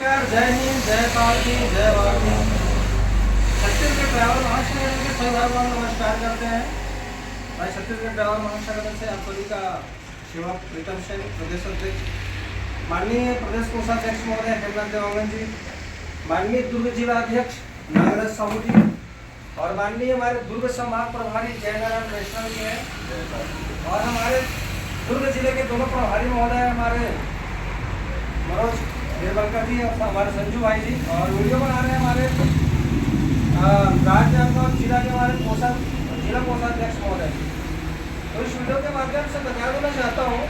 नमस्कार, जय हिंद, जय भारत, जय भारत। छत्तीसगढ़ ड्राइवर महासंगठन के सभी भाई बहन नमस्कार करते हैं। भाई छत्तीसगढ़ ड्राइवर महासंगठन से आप सभी का सेवक प्रीतम सिंह, प्रदेश अध्यक्ष, माननीय प्रदेश कोषाध्यक्ष महोदय हेमंत देवांगन जी, माननीय दुर्ग जिला अध्यक्ष नागराज साहू जी और माननीय हमारे दुर्ग संभाग प्रभारी जयनारायण वैष्णव जी हैं और हमारे दुर्ग जिले के दोनों प्रभारी महोदय हमारे मनोज देवलकर जी और हमारे संजू भाई जी, और वीडियो बना रहे हैं हमारे राज्य और जिला के हमारे जिला कोषाध्यक्ष महोदय। तो इस वीडियो के माध्यम से बता देना चाहता हूँ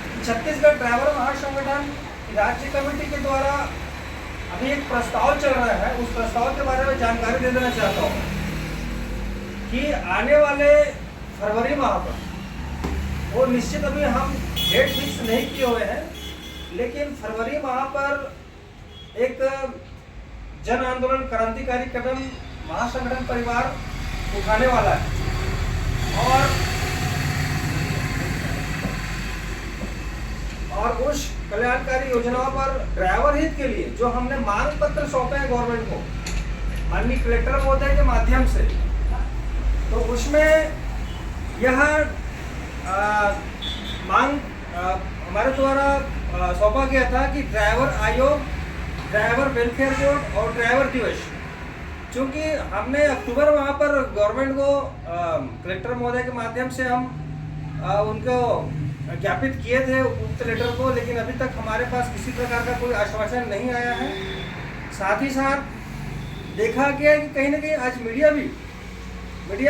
कि छत्तीसगढ़ ड्राइवर महासंगठन राज्य कमेटी के द्वारा अभी एक प्रस्ताव चल रहा है। उस प्रस्ताव के बारे में जानकारी दे देना चाहता हूँ कि आने वाले फरवरी माह पर, वो निश्चित अभी हम डेट फिक्स नहीं किए हुए हैं, लेकिन फरवरी माह पर एक जन आंदोलन क्रांतिकारी कदम महासंगठन परिवार उठाने वाला है और उस कल्याणकारी योजनाओं पर ड्राइवर हित के लिए जो हमने मांग पत्र सौंपे हैं गवर्नमेंट को माननीय कलेक्टर महोदय के माध्यम से, तो उसमें यह मांग हमारे द्वारा सौंपा गया था कि ड्राइवर आयोग, ड्राइवर वेलफेयर बोर्ड और ड्राइवर दिवस, चूँकि हमने अक्टूबर वहाँ पर गवर्नमेंट को कलेक्टर महोदय के माध्यम से हम उनको ज्ञापित किए थे उक्त लेटर को, लेकिन अभी तक हमारे पास किसी प्रकार का कोई आश्वासन नहीं आया है। साथ ही साथ देखा गया कि कहीं ना कहीं आज मीडिया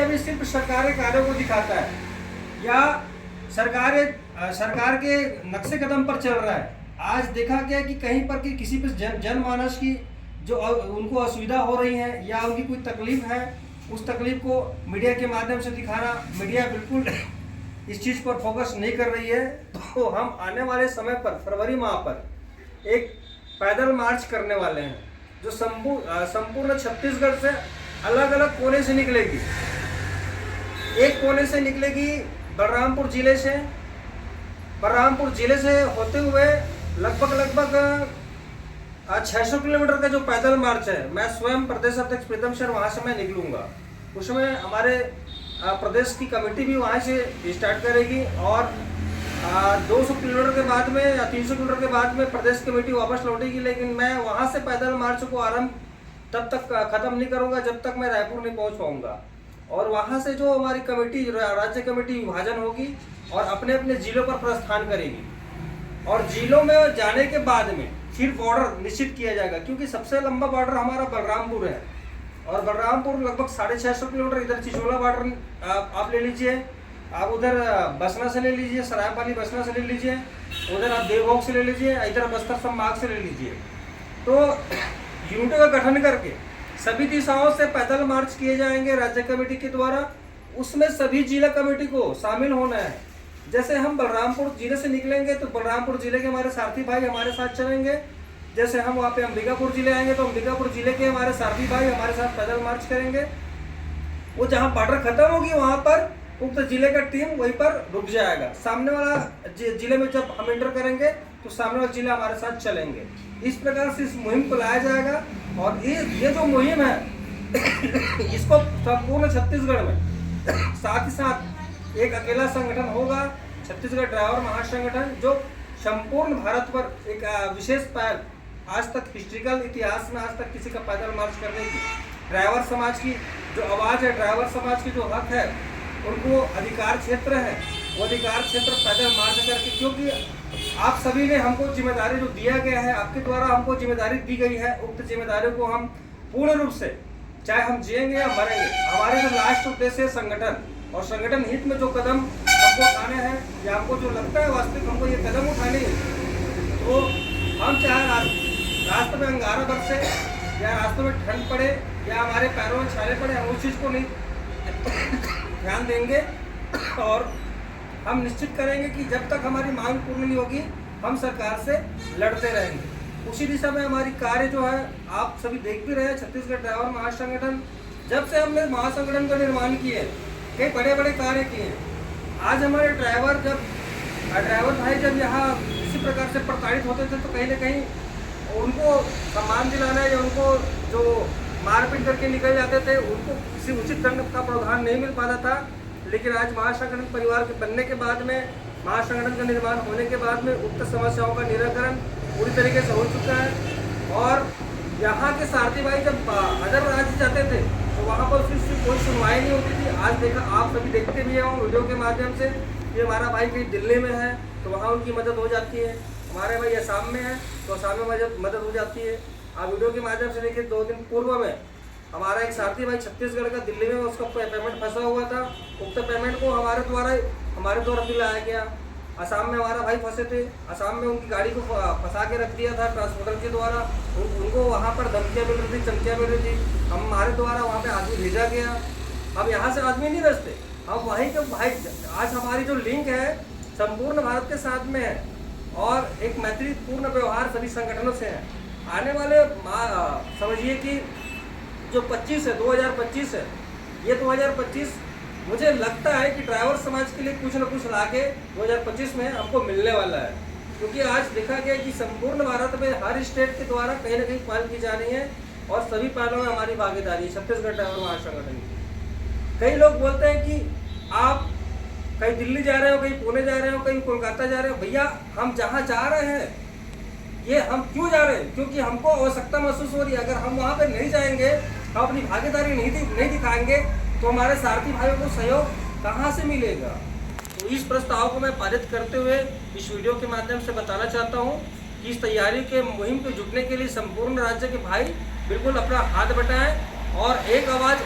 भी सिर्फ सरकार के कार्यों को दिखाता है या सरकार के नक्शे कदम पर चल रहा है। आज देखा गया कि कहीं पर कि किसी पर जनमानस की जो उनको असुविधा हो रही है या उनकी कोई तकलीफ है, उस तकलीफ को मीडिया के माध्यम से दिखाना, मीडिया बिल्कुल इस चीज़ पर फोकस नहीं कर रही है। तो हम आने वाले समय पर फरवरी माह पर एक पैदल मार्च करने वाले हैं जो संपूर्ण छत्तीसगढ़ से अलग अलग कोने से निकलेगी। एक कोने से निकलेगी बलरामपुर जिले से होते हुए लगभग 600 किलोमीटर का जो पैदल मार्च है, मैं स्वयं प्रदेश अध्यक्ष प्रीतम सिंह वहाँ से मैं निकलूँगा। उसमें हमारे प्रदेश की कमेटी भी वहाँ से स्टार्ट करेगी और 200 किलोमीटर के बाद में या 300 किलोमीटर के बाद में प्रदेश कमेटी वापस लौटेगी। लेकिन मैं वहाँ से पैदल मार्च को आरंभ तब तक ख़त्म नहीं करूँगा जब तक मैं रायपुर नहीं पहुँच पाऊँगा। और वहाँ से जो हमारी कमेटी, राज्य कमेटी विभाजन होगी और अपने अपने जिलों पर प्रस्थान करेगी और जिलों में जाने के बाद में फिर बॉर्डर निश्चित किया जाएगा, क्योंकि सबसे लंबा बॉर्डर हमारा बलरामपुर है और बलरामपुर लगभग 650 किलोमीटर। इधर चिचोला बॉर्डर आप ले लीजिए, आप उधर बसना से ले लीजिए, सरायपाली बसना से ले लीजिए, उधर आप देवभोग से ले लीजिए, इधर बस्तर संभाग से ले लीजिए। तो यूनिटों का गठन करके सभी दिशाओं से पैदल मार्च किए जाएंगे राज्य कमेटी के द्वारा। उसमें सभी जिला कमेटी को शामिल होना है। जैसे हम बलरामपुर जिले से निकलेंगे तो बलरामपुर जिले के हमारे सारथी भाई हमारे साथ चलेंगे। जैसे हम वहाँ पे अंबिकापुर जिले आएंगे तो अंबिकापुर जिले के हमारे सारथी भाई हमारे साथ पैदल मार्च करेंगे। वो जहाँ बॉर्डर खत्म होगी वहाँ पर उक्त जिले का टीम वहीं पर रुक जाएगा। सामने वाला जिले में जब हम एंटर करेंगे तो सामने वाला जिला हमारे साथ चलेंगे। इस प्रकार से इस मुहिम को लाया जाएगा और ये जो मुहिम है इसको संपूर्ण छत्तीसगढ़ में साथ ही साथ एक अकेला संगठन होगा, छत्तीसगढ़ ड्राइवर महासंगठन, जो संपूर्ण भारत पर एक विशेष पहल, आज तक हिस्ट्रिकल इतिहास में आज तक किसी का पैदल मार्च करने की, ड्राइवर समाज की जो आवाज़ है, ड्राइवर समाज की जो हक है, उनको अधिकार क्षेत्र है, वो अधिकार क्षेत्र पैदल मार्च करके, क्योंकि आप सभी ने हमको जिम्मेदारी जो दिया गया है, आपके द्वारा हमको जिम्मेदारी दी गई है, उक्त जिम्मेदारी को हम पूर्ण रूप से, चाहे हम जिएंगे या मरेंगे, हमारे जो लास्ट उद्देश्य है संगठन और संगठन हित में जो कदम हमको उठाने हैं या हमको जो लगता है वास्तविक हमको ये कदम उठाने हैं, तो हम चाहे रास्ते में अंगारा बरसे या रास्ते में ठंड पड़े या हमारे पैरों में छाले पड़े, हम उस चीज़ को नहीं ध्यान देंगे और हम निश्चित करेंगे कि जब तक हमारी मांग पूर्ण नहीं होगी हम सरकार से लड़ते रहेंगे। उसी दिशा में हमारी कार्य जो है आप सभी देख भी रहे हैं। छत्तीसगढ़ ड्राइवर महासंगठन जब से हमने महासंगठन का निर्माण किए, कई बड़े बड़े कार्य किए। आज हमारे ड्राइवर भाई जब यहाँ इसी प्रकार से प्रताड़ित होते थे तो कहीं ना कहीं उनको सम्मान दिलाना या उनको जो मारपीट करके निकल जाते थे उनको किसी उचित दंड का प्रावधान नहीं मिल पाता था। लेकिन आज महासंगठन परिवार के बनने के बाद में, महासंगठन का निर्माण होने के बाद में उक्त समस्याओं का निराकरण पूरी तरीके से हो चुका है। और यहाँ के सारथी भाई जब अदर राज्य जाते थे तो वहाँ पर उसकी कोई सुनवाई नहीं होती थी। आज देखा, आप सभी देखते भी हैं वीडियो के माध्यम से कि हमारा भाई कहीं दिल्ली में है तो वहाँ उनकी मदद हो जाती है, हमारे भाई असम में है तो असम में मदद हो जाती है। आप वीडियो के माध्यम से देखिए, 2 दिन पूर्व में हमारा एक सारथी भाई छत्तीसगढ़ का दिल्ली में उसका पेमेंट फंसा हुआ था। उक्त पेमेंट को हमारे द्वारा दिलाया गया। असम में हमारा भाई फंसे थे, असम में उनकी गाड़ी को फंसा के रख दिया था ट्रांसपोर्टर के द्वारा। उनको वहाँ पर धमकियाँ मिल रही थी, चमकियाँ मिल रही थी। हमारे द्वारा वहाँ पे आदमी भेजा गया। हम यहाँ से आदमी नहीं भेजते, हम वहीं के भाई। आज हमारी जो लिंक है संपूर्ण भारत के साथ में है और एक मैत्रीपूर्ण व्यवहार सभी संगठनों से है। आने वाले समझिए कि जो 25 है, 2025 है, ये 2025 मुझे लगता है कि ड्राइवर समाज के लिए कुछ न कुछ लाके 2025 में हमको मिलने वाला है। क्योंकि आज देखा गया कि संपूर्ण भारत में हर स्टेट के द्वारा कहीं ना कहीं पहल की जा रही है और सभी पहलों में हमारी भागीदारी है छत्तीसगढ़ ड्राइवर महासंगठन की। कई लोग बोलते हैं कि आप कहीं दिल्ली जा रहे हो, कहीं पुणे जा रहे हो, कहीं कोलकाता जा रहे हो। भैया, हम जहाँ जा रहे हैं ये हम क्यों जा रहे हैं? क्योंकि हमको आवश्यकता महसूस हो रही है। अगर हम वहाँ पे नहीं जाएंगे, हम अपनी भागीदारी नहीं दिखाएंगे तो हमारे सारथी भाइयों को सहयोग कहाँ से मिलेगा? तो इस प्रस्ताव को मैं पारित करते हुए इस वीडियो के माध्यम से बताना चाहता हूँ कि इस तैयारी के मुहिम को जुटने के लिए संपूर्ण राज्य के भाई बिल्कुल अपना हाथ बटाएं और एक आवाज़